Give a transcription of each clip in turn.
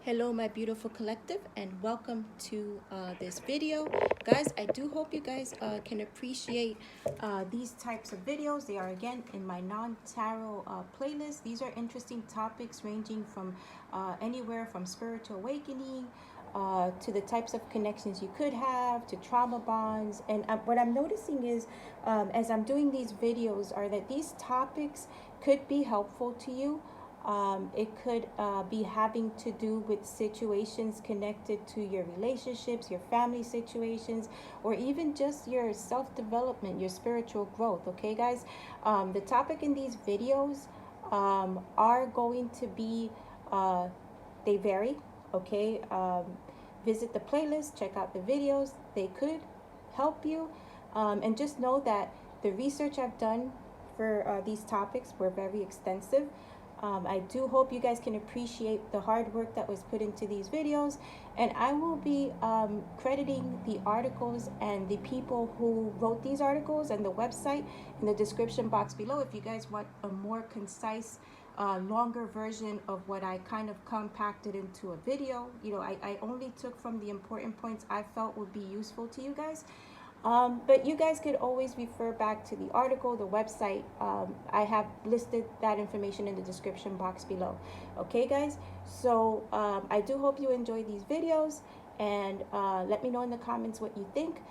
Hello my beautiful collective, and welcome to this video. Guys, I do hope you guys can appreciate these types of videos. They are again in my non-tarot playlist. These are interesting topics ranging from anywhere from spiritual awakening to the types of connections you could have, to trauma bonds. And what I'm noticing is as I'm doing these videos are that these topics could be helpful to you. It could be having to do with situations connected to your relationships, your family situations, or even just your self-development, your spiritual growth. Okay, guys? The topic in these videos are going to be, they vary. Okay? Visit the playlist, check out the videos. They could help you. And just know that the research I've done for these topics were very extensive. I do hope you guys can appreciate the hard work that was put into these videos, and I will be crediting the articles and the people who wrote these articles and the website in the description box below if you guys want a more concise longer version of what I kind of compacted into a video. You know, I only took from the important points I felt would be useful to you guys. But you guys could always refer back to the article, the website. I have listed that information in the description box below. Okay, guys? So I do hope you enjoy these videos, and let me know in the comments what you think.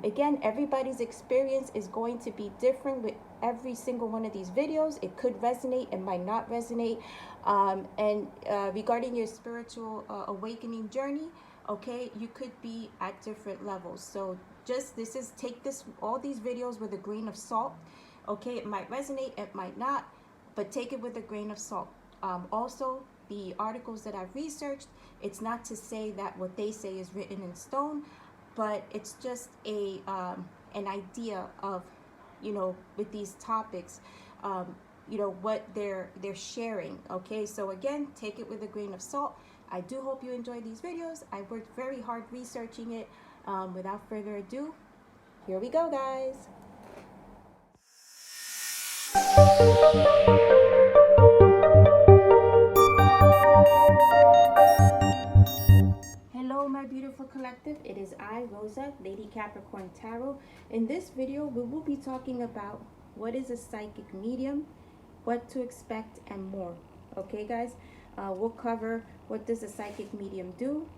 Again, everybody's experience is going to be different with every single one of these videos. It could resonate, it might not resonate. And regarding your spiritual awakening journey, okay, you could be at different levels. So just take all these videos with a grain of salt. Okay, it might resonate, it might not, but take it with a grain of salt. Also, the articles that I've researched, it's not to say that what they say is written in stone, but it's just a an idea of, you know, with these topics, you know, what they're sharing. Okay, so again, take it with a grain of salt. I do hope you enjoy these videos. I worked very hard researching it. Without further ado, here we go, guys. Hello, my beautiful collective. It is I, Rosa, Lady Capricorn Tarot. In this video, we will be talking about what is a psychic medium, what to expect, and more. Okay, guys? We'll cover what does a psychic medium do,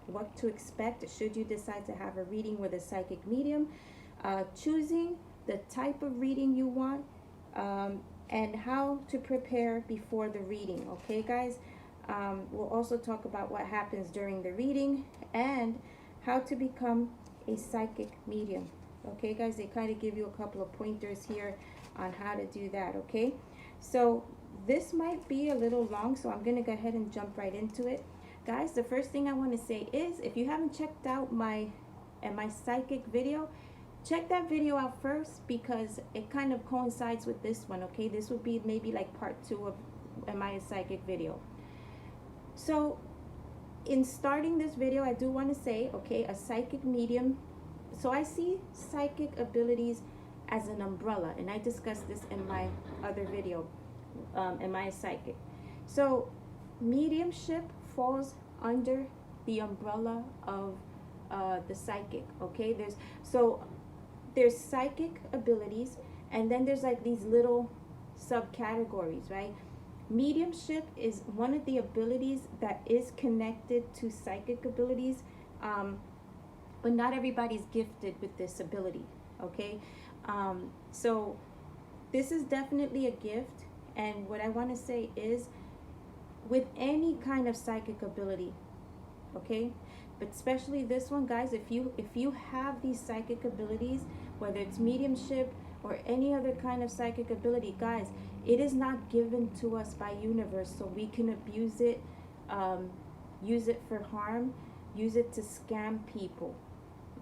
what to expect should you decide to have a reading with a psychic medium, choosing the type of reading you want, and how to prepare before the reading. Okay, guys? We'll also talk about what happens during the reading and how to become a psychic medium. Okay, guys? They kind of give you a couple of pointers here on how to do that. Okay, so this might be a little long, so I'm going to go ahead and jump right into it. Guys, the first thing I want to say is, if you haven't checked out my psychic video, check that video out first, because it kind of coincides with this one. Okay, this would be maybe like part 2 of Am I a Psychic video. So in starting this video, I do want to say, okay, a psychic medium, so I see psychic abilities as an umbrella, and I discussed this in my other video, Am I a Psychic? So mediumship falls under the umbrella of the psychic. Okay, there's psychic abilities, and then there's like these little subcategories, right? Mediumship is one of the abilities that is connected to psychic abilities, but not everybody's gifted with this ability. Okay, so this is definitely a gift, and what I want to say is, with any kind of psychic ability, okay, but especially this one, guys, if you have these psychic abilities, whether it's mediumship or any other kind of psychic ability, guys, it is not given to us by universe so we can abuse it, use it for harm, use it to scam people.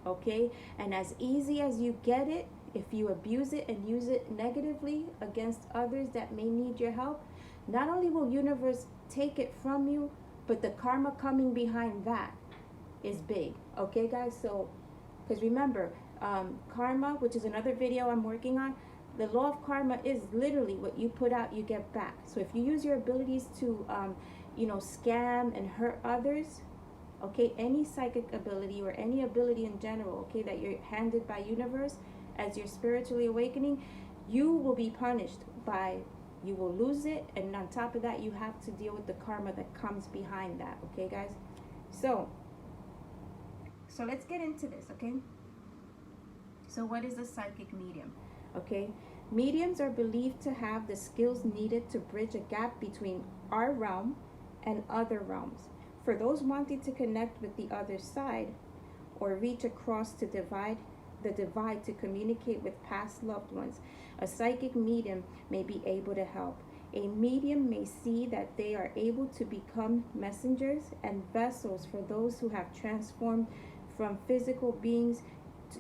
Okay, and as easy as you get it, if you abuse it and use it negatively against others that may need your help, not only will universe take it from you, but the karma coming behind that is big. Okay, guys? So, because remember, karma, which is another video I'm working on, the law of karma is literally what you put out, you get back. So if you use your abilities to scam and hurt others, okay, any psychic ability or any ability in general, okay, that you're handed by universe as you're spiritually awakening, you will be punished by, you will lose it, and on top of that, you have to deal with the karma that comes behind that, okay, guys? So let's get into this, okay? So what is a psychic medium? Okay, mediums are believed to have the skills needed to bridge a gap between our realm and other realms. For those wanting to connect with the other side or reach across to the divide to communicate with past loved ones, a psychic medium may be able to help. A medium may see that they are able to become messengers and vessels for those who have transformed from physical beings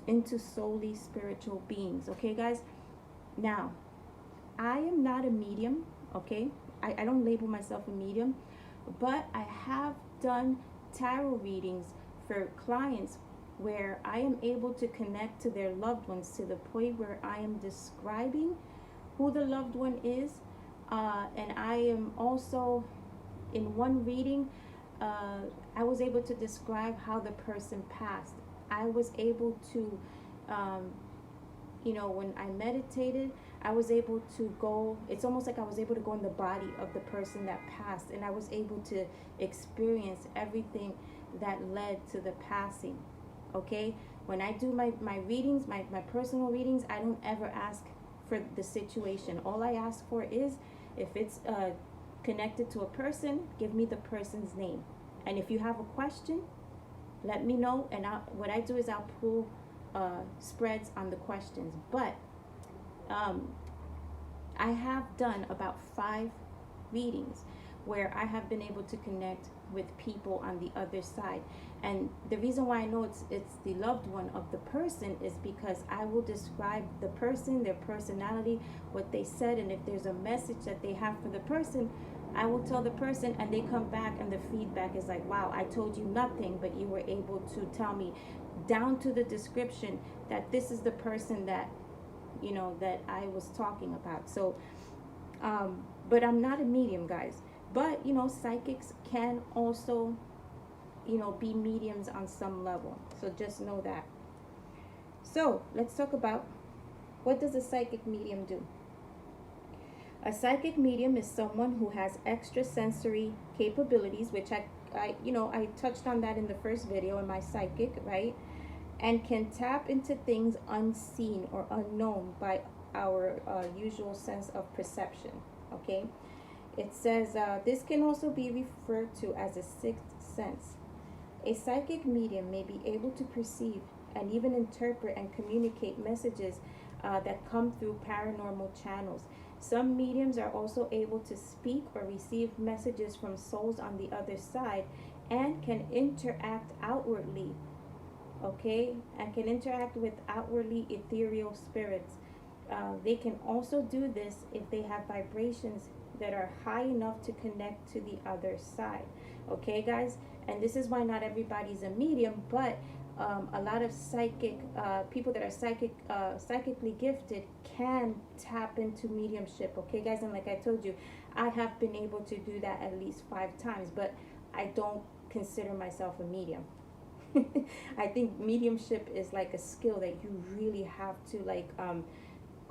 into solely spiritual beings. Okay, guys? Now, I am not a medium, okay? I don't label myself a medium, but I have done tarot readings for clients where I am able to connect to their loved ones to the point where I am describing who the loved one is. And I am also, in one reading, I was able to describe how the person passed. I was able to, when I meditated, I was able to go, it's almost like I was able to go in the body of the person that passed, and I was able to experience everything that led to the passing, okay? When I do my readings, my personal readings, I don't ever ask for the situation. All I ask for is, if it's connected to a person, give me the person's name. And if you have a question, let me know, and what I do is I'll pull spreads on the questions. But I have done about 5 readings where I have been able to connect with people on the other side. And the reason why I know it's the loved one of the person is because I will describe the person, their personality, what they said, and if there's a message that they have for the person, I will tell the person, and they come back and the feedback is like, wow, I told you nothing, but you were able to tell me down to the description that this is the person that, that I was talking about. So, but I'm not a medium, guys. But, psychics can also, be mediums on some level. So just know that. So let's talk about, what does a psychic medium do? A psychic medium is someone who has extrasensory capabilities, which I touched on that in the first video in my psychic, right? And can tap into things unseen or unknown by our usual sense of perception, okay? It says this can also be referred to as a sixth sense. A psychic medium may be able to perceive and even interpret and communicate messages that come through paranormal channels. Some mediums are also able to speak or receive messages from souls on the other side and can interact outwardly, okay? And can interact with outwardly ethereal spirits. They can also do this if they have vibrations that are high enough to connect to the other side. Okay, guys? And this is why not everybody's a medium, but a lot of psychic people that are psychically gifted can tap into mediumship. Okay, guys? And like I told you, I have been able to do that at least 5 times, but I don't consider myself a medium. I think mediumship is like a skill that you really have to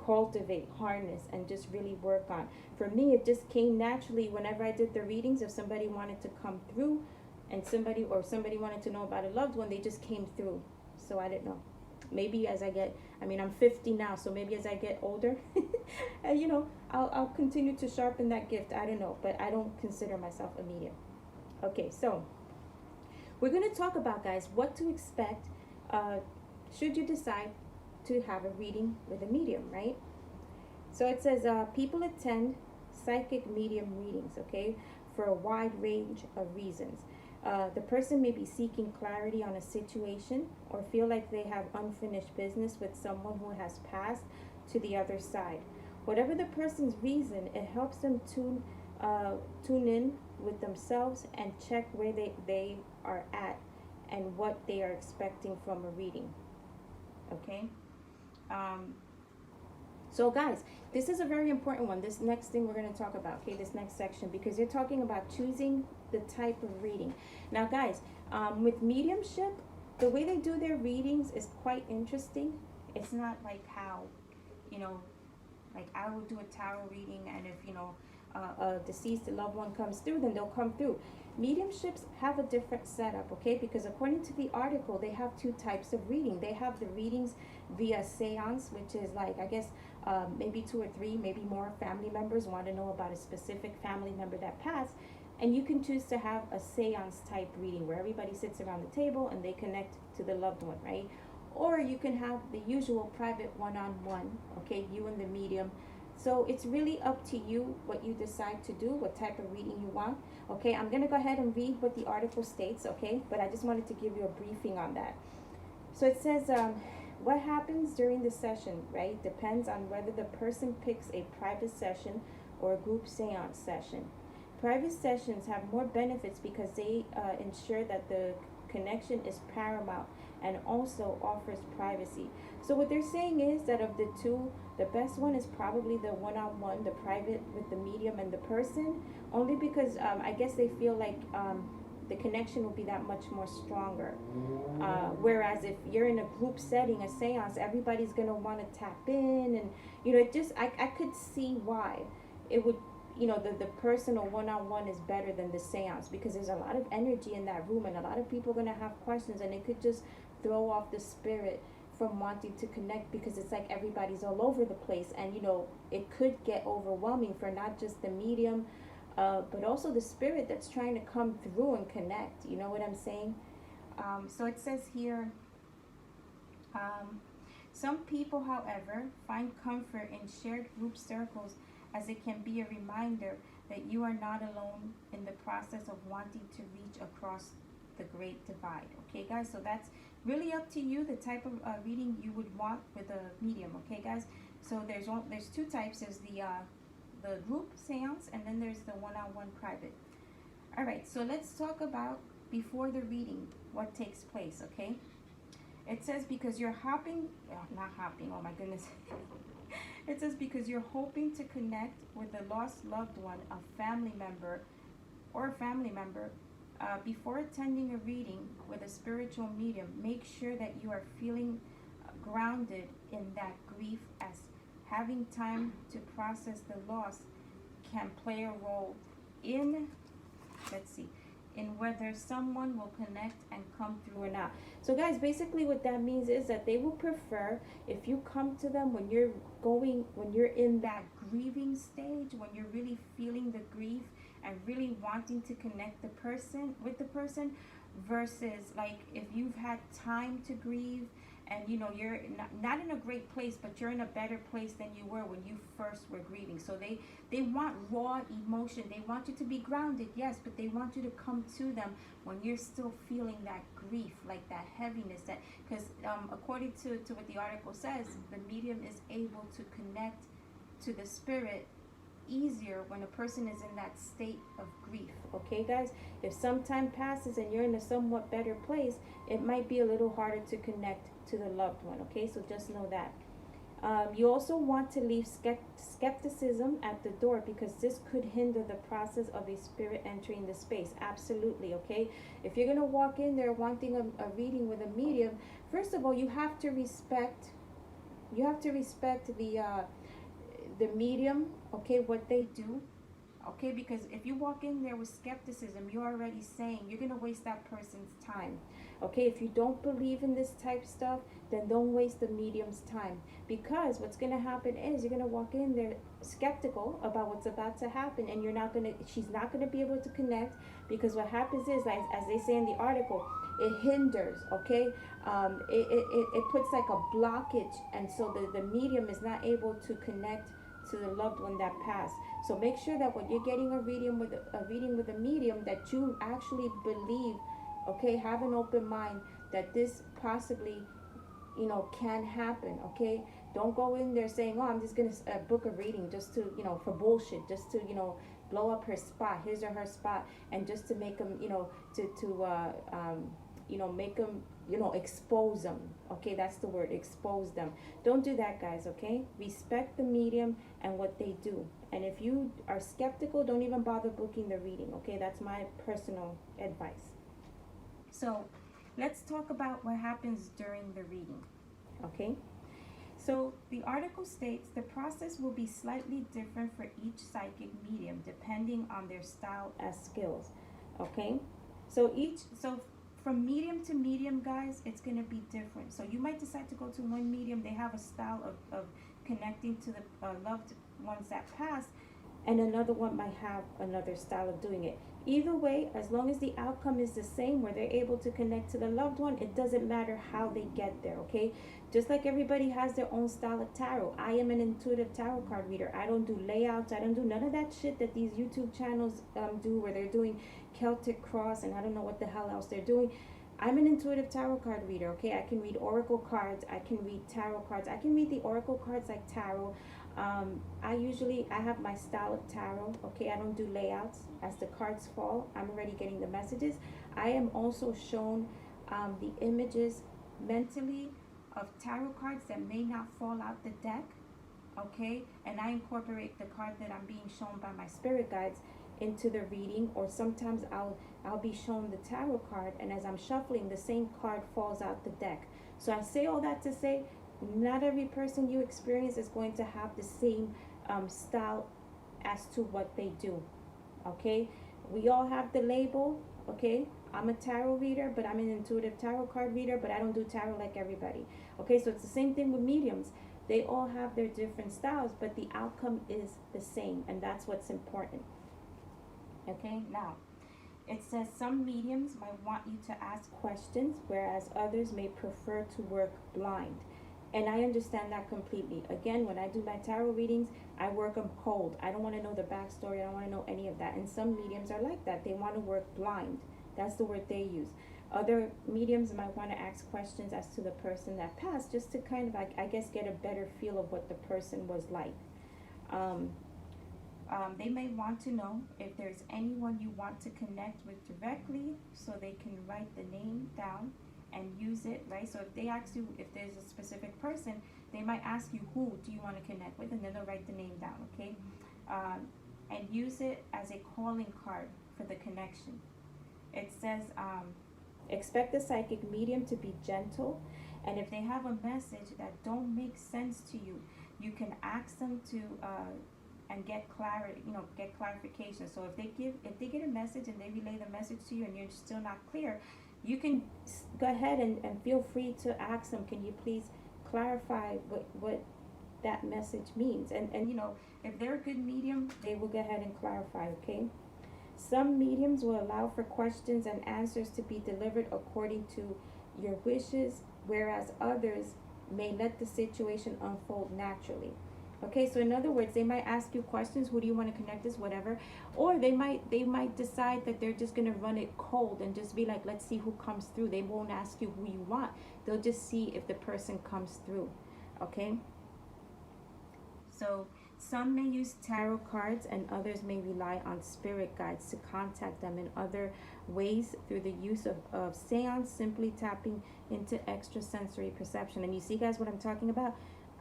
cultivate, harness, and just really work on. For me, it just came naturally whenever I did the readings. If somebody wanted to come through and somebody wanted to know about a loved one, they just came through. So I didn't know. Maybe as I get, I'm 50 now, so maybe as I get older, and I'll continue to sharpen that gift. I don't know, but I don't consider myself a medium. Okay, so we're going to talk about, guys, what to expect should you decide to have a reading with a medium, right? So it says people attend psychic medium readings, okay, for a wide range of reasons. The person may be seeking clarity on a situation or feel like they have unfinished business with someone who has passed to the other side. Whatever the person's reason, it helps them tune in with themselves and check where they are at and what they are expecting from a reading, okay? So guys, this is a very important one. This next thing we're going to talk about, okay, this next section, because you're talking about choosing the type of reading. Now guys, with mediumship, the way they do their readings is quite interesting. It's not like how, you know, like I will do a tarot reading, and if, you know, a deceased loved one comes through, then they'll come through. Mediumships have a different setup, okay? Because according to the article, they have two types of reading. They have the readings via seance, which is like, I guess, maybe two or three, maybe more family members want to know about a specific family member that passed. And you can choose to have a seance type reading where everybody sits around the table and they connect to the loved one, right? Or you can have the usual private one-on-one, okay, you and the medium. So it's really up to you what you decide to do, what type of reading you want. Okay, I'm going to go ahead and read what the article states, okay? But I just wanted to give you a briefing on that. So it says, what happens during the session, right, depends on whether the person picks a private session or a group seance session. Private sessions have more benefits because they ensure that the connection is paramount and also offers privacy. So what they're saying is that of the two, the best one is probably the one-on-one, the private with the medium and the person, only because I guess they feel like the connection will be that much more stronger. Whereas if you're in a group setting, a seance, everybody's going to want to tap in, and, you know, it just, I could see why it would, you know, the personal one-on-one is better than the seance, because there's a lot of energy in that room and a lot of people are going to have questions, and it could just throw off the spirit from wanting to connect, because it's like everybody's all over the place, and, you know, it could get overwhelming for not just the medium, but also the spirit that's trying to come through and connect. You know what I'm saying? So it says here, some people, however, find comfort in shared group circles, as it can be a reminder that you are not alone in the process of wanting to reach across the great divide. Okay, guys, so that's really up to you, the type of reading you would want with a medium. Okay, guys, so there's two types. There's the group seance, and then there's the one-on-one private. All right, so let's talk about before the reading, what takes place. Okay, it says because you're not hopping, oh my goodness. It says because you're hoping to connect with a lost loved one, a family member, before attending a reading with a spiritual medium, make sure that you are feeling grounded in that grief, as having time to process the loss can play a role in, in whether someone will connect and come through or not. So guys, basically what that means is that they will prefer if you come to them when you're in that grieving stage, when you're really feeling the grief and really wanting to connect with the person, versus like if you've had time to grieve and, you know, you're not in a great place, but you're in a better place than you were when you first were grieving. So they want raw emotion. They want you to be grounded, yes, but they want you to come to them when you're still feeling that grief, like that heaviness. That because according to what the article says, the medium is able to connect to the spirit easier when a person is in that state of grief. Okay, guys, if some time passes and you're in a somewhat better place, it might be a little harder to connect to the loved one. Okay, so just know that. You also want to leave skepticism at the door, because this could hinder the process of a spirit entering the space. Absolutely. Okay, if you're going to walk in there wanting a reading with a medium, first of all, you have to respect the medium, okay, what they do. Okay, because if you walk in there with skepticism, you're already saying you're going to waste that person's time. Okay, if you don't believe in this type stuff, then don't waste the medium's time, because what's going to happen is you're going to walk in there skeptical about what's about to happen, and she's not going to be able to connect, because what happens is, like, as they say in the article, it hinders. Okay, it puts like a blockage, and so the medium is not able to connect to the loved one that passed. So make sure that when you're getting a reading with a medium, that you actually believe, okay, have an open mind that this possibly, you know, can happen. Okay, don't go in there saying, oh, I'm just gonna book a reading just to, you know, for bullshit, just to, you know, blow up her spot, his or her spot, and just to make them, you know, make them, expose them. Okay, that's the word, expose them. Don't do that, guys. Okay, respect the medium and what they do. And if you are skeptical, don't even bother booking the reading. Okay, that's my personal advice. So let's talk about what happens during the reading. Okay, so the article states the process will be slightly different for each psychic medium depending on their style as skills. Okay, so from medium to medium, guys, it's going to be different. So you might decide to go to one medium, they have a style of connecting to the loved ones that passed, and another one might have another style of doing it. Either way, as long as the outcome is the same, where they're able to connect to the loved one, it doesn't matter how they get there. Okay, just like everybody has their own style of tarot. I am an intuitive tarot card reader. I don't do layouts. I don't do none of that shit that these YouTube channels do, where they're doing Celtic cross and I don't know what the hell else they're doing. I'm an intuitive tarot card reader. Okay, I can read oracle cards, I can read tarot cards, I can read the oracle cards like tarot. I have my style of tarot. Okay, I don't do layouts. As the cards fall, I'm already getting the messages. I am also shown the images mentally of tarot cards that may not fall out the deck. Okay, and I incorporate the card that I'm being shown by my spirit guides into the reading, or sometimes I'll be shown the tarot card, and as I'm shuffling, the same card falls out the deck. So I say all that to say, not every person you experience is going to have the same style as to what they do. Okay, we all have the label. Okay, I'm a tarot reader, but I'm an intuitive tarot card reader, but I don't do tarot like everybody. Okay, so it's the same thing with mediums. They all have their different styles, but the outcome is the same, and that's what's important. Okay, now it says some mediums might want you to ask questions, whereas others may prefer to work blind. And I understand that completely. Again, when I do my tarot readings, I work them cold. I don't want to know the backstory. I don't want to know any of that. And some mediums are like that. They want to work blind. That's the word they use. Other mediums might want to ask questions as to the person that passed, just to kind of, I guess, get a better feel of what the person was like. They may want to know if there's anyone you want to connect with directly, so they can write the name down and use it, right? So if they ask you if there's a specific person, they might ask you, who do you want to connect with, and then they'll write the name down. Okay, and use it as a calling card for the connection. It says expect the psychic medium to be gentle, and if they have a message that don't make sense to you, you can ask them to and get clarity, get clarification. So if they get a message and they relay the message to you and you're still not clear, you can go ahead and feel free to ask them, can you please clarify what that message means? And if they're a good medium, they will go ahead and clarify. Okay, some mediums will allow for questions and answers to be delivered according to your wishes, whereas others may let the situation unfold naturally. Okay, so in other words, they might ask you questions, who do you want to connect this, whatever, or they might decide that they're just going to run it cold and just be like, let's see who comes through. They won't ask you who you want. They'll just see if the person comes through. Okay, so some may use tarot cards and others may rely on spirit guides to contact them in other ways through the use of seance, simply tapping into extrasensory perception. And you see, guys, what I'm talking about?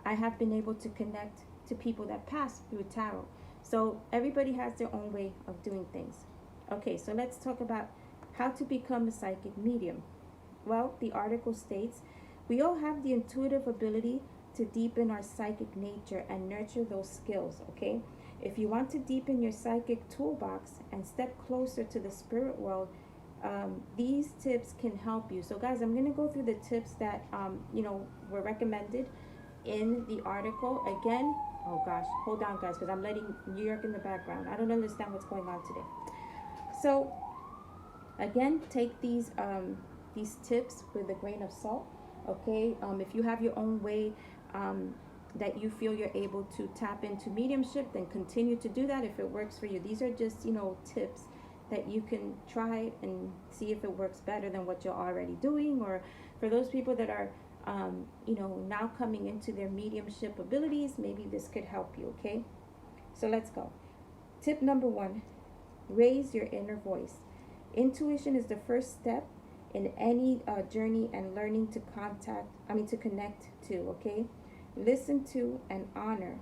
I have been able to connect to people that pass through tarot. So everybody has their own way of doing things. Okay, so let's talk about how to become a psychic medium. Well, the article states, we all have the intuitive ability to deepen our psychic nature and nurture those skills. Okay, if you want to deepen your psychic toolbox and step closer to the spirit world, these tips can help you. So guys, I'm going to go through the tips that were recommended in the article. Again, oh gosh, hold on, guys, because I'm letting New York in the background. I don't understand what's going on today. So again, take these tips with a grain of salt. Okay, if you have your own way that you feel you're able to tap into mediumship, then continue to do that if it works for you. These are just tips that you can try and see if it works better than what you're already doing, or for those people that are now coming into their mediumship abilities, maybe this could help you. Okay, so let's go. Tip number 1, raise your inner voice. Intuition is the first step in any journey and learning to to connect to, okay? Listen to and honor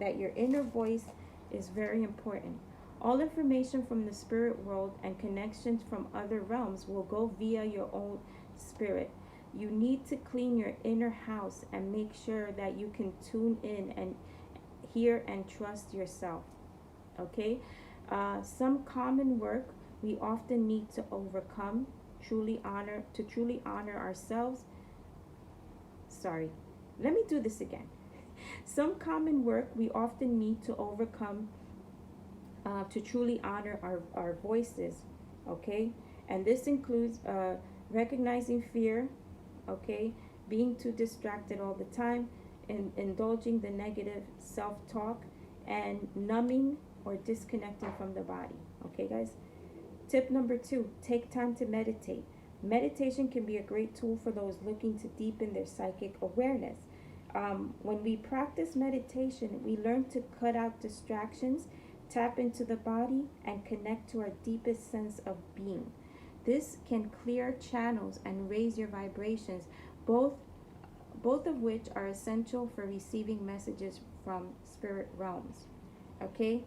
that your inner voice is very important. All information from the spirit world and connections from other realms will go via your own spirit. You need to clean your inner house and make sure that you can tune in and hear and trust yourself. Okay? Some common work we often need to overcome, truly honor ourselves. Sorry, let me do this again. Some common work we often need to overcome to truly honor our voices, okay? And this includes recognizing fear, okay? Being too distracted all the time, and indulging the negative self-talk, and numbing or disconnecting from the body, okay, guys? Tip number 2, take time to meditate. Meditation can be a great tool for those looking to deepen their psychic awareness. When we practice meditation, we learn to cut out distractions, tap into the body, and connect to our deepest sense of being. This can clear channels and raise your vibrations, both of which are essential for receiving messages from spirit realms. Okay?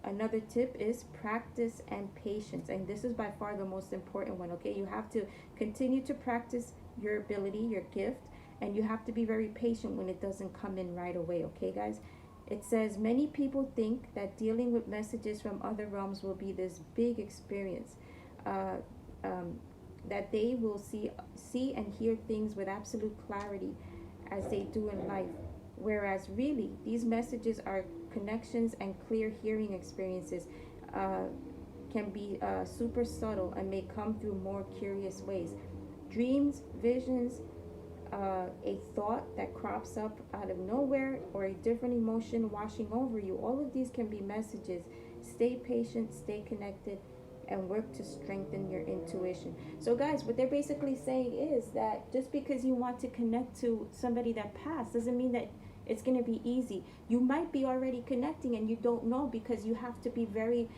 Another tip is practice and patience. And this is by far the most important one, okay? You have to continue to practice your ability, your gift, and you have to be very patient when it doesn't come in right away, okay, guys? It says, many people think that dealing with messages from other realms will be this big experience, that they will see and hear things with absolute clarity as they do in life. Whereas really, these messages are connections and clear hearing experiences, can be super subtle and may come through more curious ways. Dreams, visions, a thought that crops up out of nowhere, or a different emotion washing over you. All of these can be messages. Stay patient, stay connected, and work to strengthen your intuition. So guys, what they're basically saying is that just because you want to connect to somebody that passed doesn't mean that it's going to be easy. You might be already connecting and you don't know, because you have to be very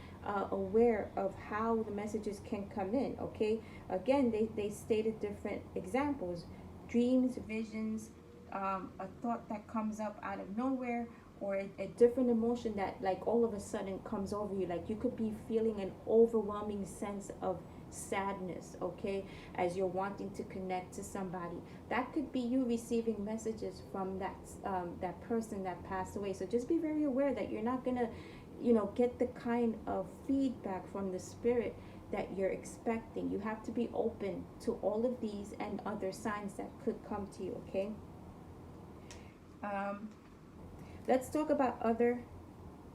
aware of how the messages can come in, okay? Again, they stated different examples. Dreams, visions, a thought that comes up out of nowhere, or a different emotion that like all of a sudden comes over you. Like you could be feeling an overwhelming sense of sadness, okay, as you're wanting to connect to somebody. That could be you receiving messages from that person that passed away. So just be very aware that you're not gonna get the kind of feedback from the spirit that you're expecting. You have to be open to all of these and other signs that could come to you, okay? Let's talk about other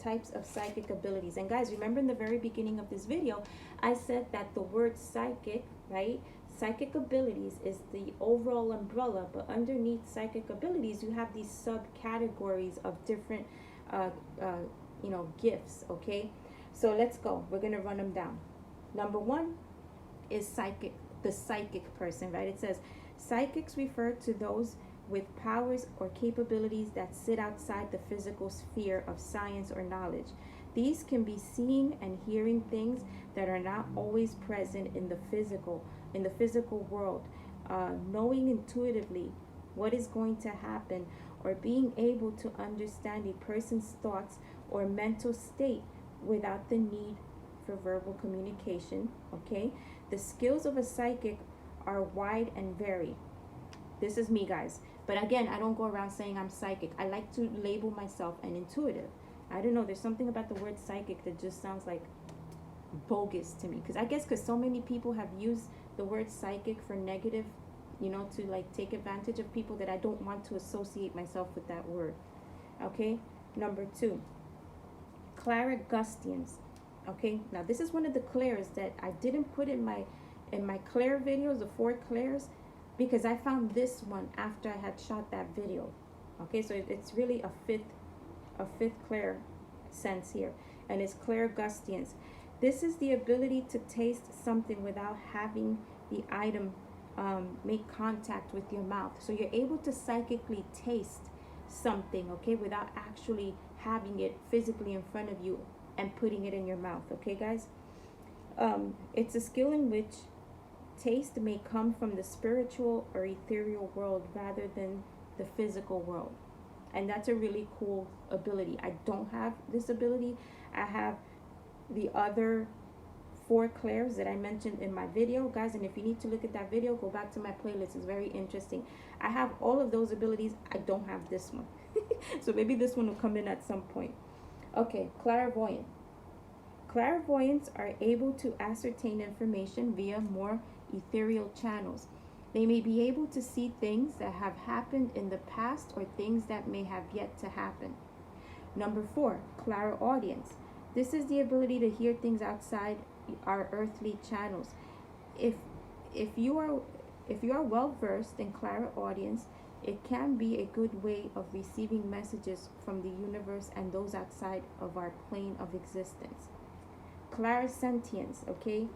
types of psychic abilities. And guys, remember in the very beginning of this video, I said that the word psychic, right? Psychic abilities is the overall umbrella, but underneath psychic abilities, you have these subcategories of different, gifts, okay? So let's go. We're going to run them down. Number 1 is the psychic person, right? It says, psychics refer to those with powers or capabilities that sit outside the physical sphere of science or knowledge. These can be seeing and hearing things that are not always present in the physical world, knowing intuitively what is going to happen, or being able to understand a person's thoughts or mental state without the need for verbal communication, okay? The skills of a psychic are wide and varied. This is me, guys. But again, I don't go around saying I'm psychic. I like to label myself an intuitive. I don't know. There's something about the word psychic that just sounds like bogus to me. Because so many people have used the word psychic for negative, to like take advantage of people, that I don't want to associate myself with that word. Okay? Number 2, clairaudience. Okay? Now, this is one of the clairs that I didn't put in my clair videos, the 4 clairs, because I found this one after I had shot that video. Okay, so it's really a fifth clair sense here, and it's clairaudience. This is the ability to taste something without having the item make contact with your mouth. So you're able to psychically taste something, okay, without actually having it physically in front of you and putting it in your mouth. Okay, guys? It's a skill in which taste may come from the spiritual or ethereal world rather than the physical world. And that's a really cool ability. I don't have this ability. I have the other 4 clairs that I mentioned in my video, guys. And if you need to look at that video, go back to my playlist. It's very interesting. I have all of those abilities. I don't have this one. So maybe this one will come in at some point. Okay, clairvoyant. Clairvoyants are able to ascertain information via more ethereal channels. They may be able to see things that have happened in the past or things that may have yet to happen. Number 4, clairaudience. This is the ability to hear things outside our earthly channels. If you are well versed in clairaudience, it can be a good way of receiving messages from the universe and those outside of our plane of existence. Clairsentience, okay?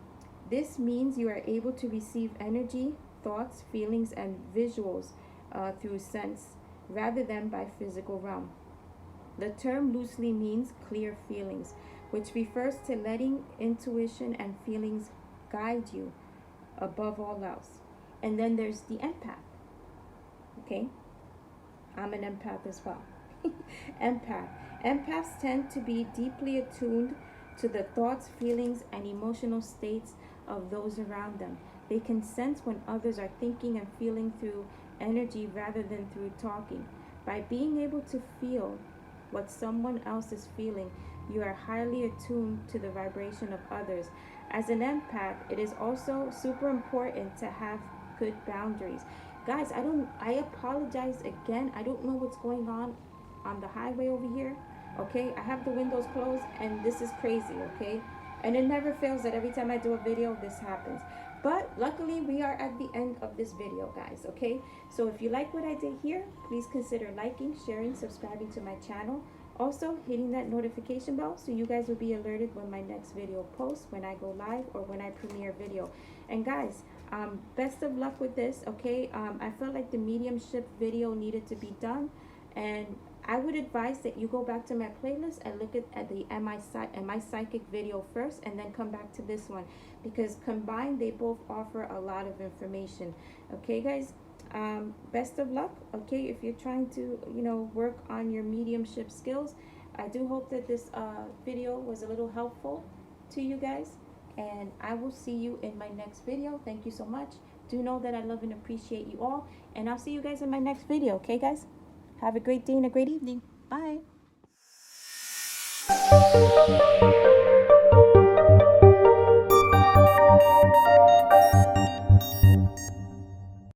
This means you are able to receive energy, thoughts, feelings, and visuals through sense rather than by physical realm. The term loosely means clear feelings, which refers to letting intuition and feelings guide you above all else. And then there's the empath. Okay? I'm an empath as well. Empath. Empaths tend to be deeply attuned to the thoughts, feelings, and emotional states of those around them. They can sense when others are thinking and feeling through energy rather than through talking. By being able to feel what someone else is feeling, you are highly attuned to the vibration of others. As an empath, it is also super important to have good boundaries. Guys, I apologize again. I don't know what's going on the highway over here. Okay, I have the windows closed and this is crazy, okay? And it never fails that every time I do a video, this happens. But luckily, we are at the end of this video, guys, okay? So if you like what I did here, please consider liking, sharing, subscribing to my channel. Also, hitting that notification bell so you guys will be alerted when my next video posts, when I go live, or when I premiere a video. And guys, best of luck with this, okay? I felt like the mediumship video needed to be done, and I would advise that you go back to my playlist and look at the Am I Psychic video first, and then come back to this one, because combined they both offer a lot of information. Okay, guys, best of luck. Okay, if you're trying to work on your mediumship skills, I do hope that this video was a little helpful to you guys, and I will see you in my next video. Thank you so much. Do know that I love and appreciate you all, and I'll see you guys in my next video. Okay, guys, have a great day and a great evening. Bye.